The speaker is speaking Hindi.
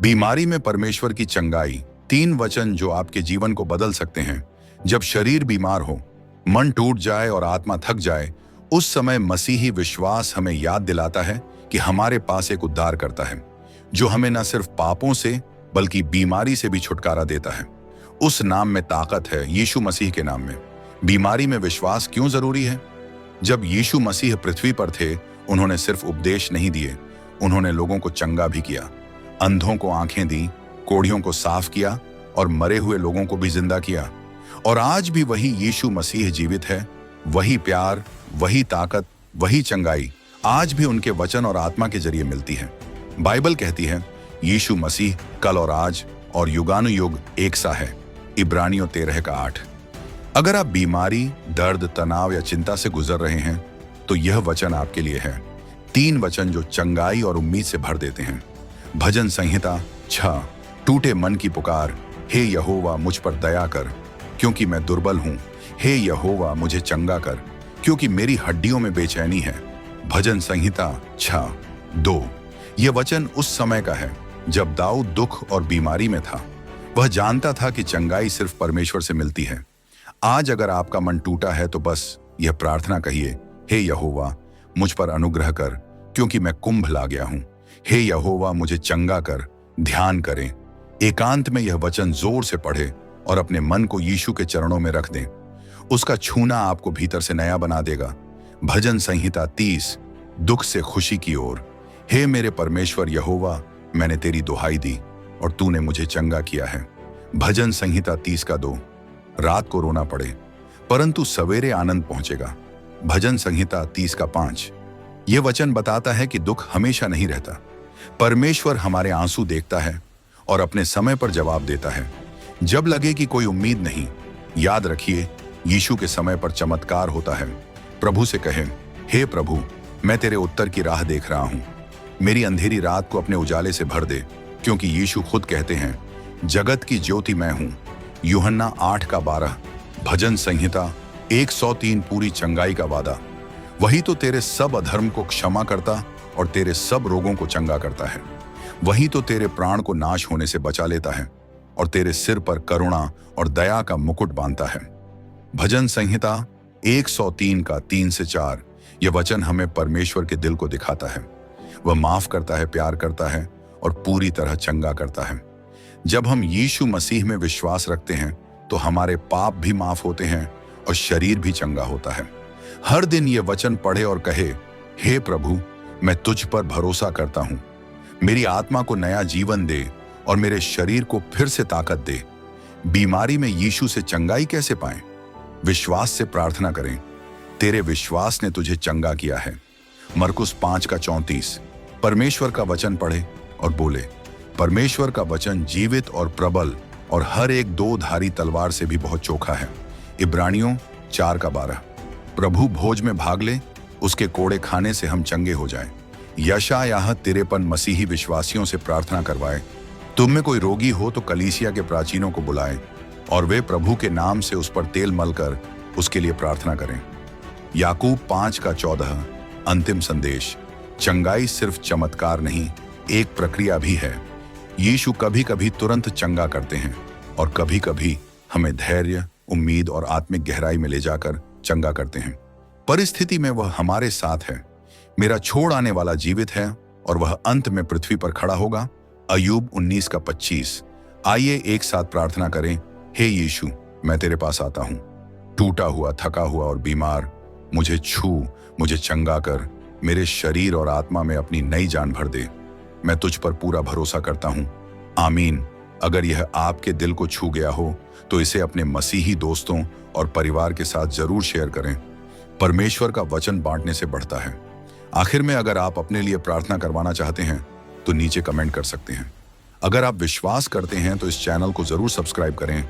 बीमारी में परमेश्वर की चंगाई। 3 वचन जो आपके जीवन को बदल सकते हैं। जब शरीर बीमार हो, मन टूट जाए और आत्मा थक जाए, उस समय मसीही विश्वास हमें याद दिलाता है कि हमारे पास एक उद्धारकर्ता है जो हमें न सिर्फ पापों से बल्कि बीमारी से भी छुटकारा देता है। उस नाम में ताकत है, यीशु मसीह के नाम में। बीमारी में विश्वास क्यों जरूरी है? जब यीशु मसीह पृथ्वी पर थे, उन्होंने सिर्फ उपदेश नहीं दिए, उन्होंने लोगों को चंगा भी किया। अंधों को आंखें दी, कोढ़ियों को साफ किया और मरे हुए लोगों को भी जिंदा किया। और आज भी वही यीशु मसीह जीवित है। वही प्यार, वही ताकत, वही चंगाई आज भी उनके वचन और आत्मा के जरिए मिलती है। बाइबल कहती है यीशु मसीह कल और आज और युगानुयुग एक सा है। इब्रानियों 13:8। अगर आप बीमारी, दर्द, तनाव या चिंता से गुजर रहे हैं तो यह वचन आपके लिए है। 3 वचन जो चंगाई और उम्मीद से भर देते हैं। भजन संहिता 6। टूटे मन की पुकार। हे यहोवा मुझ पर दया कर, क्योंकि मैं दुर्बल हूं। हे यहोवा मुझे चंगा कर, क्योंकि मेरी हड्डियों में बेचैनी है। भजन संहिता 6:2। यह वचन उस समय का है जब दाऊद दुख और बीमारी में था। वह जानता था कि चंगाई सिर्फ परमेश्वर से मिलती है। आज अगर आपका मन टूटा है तो बस यह प्रार्थना कहिए, हे यहोवा मुझ पर अनुग्रह कर, क्योंकि मैं कुंभ ला गया हूं। हे यहोवा मुझे चंगा कर। ध्यान करें, एकांत में यह वचन जोर से पढ़े और अपने मन को यीशु के चरणों में रख दें। उसका छूना आपको भीतर से नया बना देगा। भजन संहिता 30। दुख से खुशी की ओर। हे मेरे परमेश्वर यहोवा, मैंने तेरी दुहाई दी और तूने मुझे चंगा किया है। भजन संहिता 30:2। रात को रोना पड़े परंतु सवेरे आनंद पहुंचेगा। भजन संहिता 30:5। यह वचन बताता है कि दुख हमेशा नहीं रहता। परमेश्वर हमारे आंसू देखता है और अपने समय पर जवाब देता है। जब लगे कि कोई उम्मीद नहीं, याद रखिए यीशु के समय पर चमत्कार होता है। प्रभु से कहें, हे प्रभु, मैं तेरे उत्तर की राह देख रहा हूं। मेरी अंधेरी रात को अपने उजाले से भर दे, क्योंकि यीशु खुद कहते हैं जगत की ज्योति मैं हूं। यूहन्ना 8:12। भजन संहिता 103। पूरी चंगाई का वादा। वही तो तेरे सब अधर्म को क्षमा करता और तेरे सब रोगों को चंगा करता है। वही तो तेरे प्राण को नाश होने से बचा लेता है और तेरे सिर पर करुणा और दया का मुकुट बांधता है। भजन संहिता 103:3-4। यह वचन हमें परमेश्वर के दिल को दिखाता है। वह माफ करता है, प्यार करता है और पूरी तरह चंगा करता है। जब हम यीशु मसीह में विश्वास रखते हैं तो हमारे पाप भी माफ होते हैं और शरीर भी चंगा होता है। हर दिन ये वचन पढ़े और कहे, हे प्रभु, मैं तुझ पर भरोसा करता हूं। मेरी आत्मा को नया जीवन दे और मेरे शरीर को फिर से ताकत दे। बीमारी में यीशु से चंगाई कैसे पाएं? विश्वास से प्रार्थना करें, तेरे विश्वास ने तुझे चंगा किया है। मरकुस 5:34। परमेश्वर का वचन पढ़े और बोले, परमेश्वर का वचन जीवित और प्रबल और हर एक 2-धारी तलवार से भी बहुत चोखा है। इब्रानियों 4:12। प्रभु भोज में भाग ले, उसके कोड़े खाने से हम चंगे हो जाएं। यशायाह 53 मसीही विश्वासियों से प्रार्थना करवाए, तुम में कोई रोगी हो तो कलीसिया के प्राचीनों को बुलाएं और वे प्रभु के नाम से उस पर तेल मलकर उसके लिए प्रार्थना करें। याकूब 5:14। अंतिम संदेश। चंगाई सिर्फ चमत्कार नहीं, एक प्रक्रिया भी है। यीशु कभी कभी तुरंत चंगा करते हैं और कभी कभी हमें धैर्य, उम्मीद और आत्मिक गहराई में ले जाकर चंगा करते हैं। परिस्थिति में वह हमारे साथ है। मेरा छोड़ आने वाला जीवित है और वह अंत में पृथ्वी पर खड़ा होगा। अय्यूब 19:25। आइए एक साथ प्रार्थना करें, हे यीशु, मैं तेरे पास आता हूं। टूटा हुआ, थका हुआ और बीमार, मुझे छू, मुझे चंगा कर, मेरे शरीर और आत्मा में अपनी नई जान भर दे। मैं तुझ पर पूरा भरोसा करता हूं। आमीन। अगर यह आपके दिल को छू गया हो तो इसे अपने मसीही दोस्तों और परिवार के साथ जरूर शेयर करें। परमेश्वर का वचन बांटने से बढ़ता है। आखिर में अगर आप अपने लिए प्रार्थना करवाना चाहते हैं तो नीचे कमेंट कर सकते हैं। अगर आप विश्वास करते हैं तो इस चैनल को जरूर सब्सक्राइब करें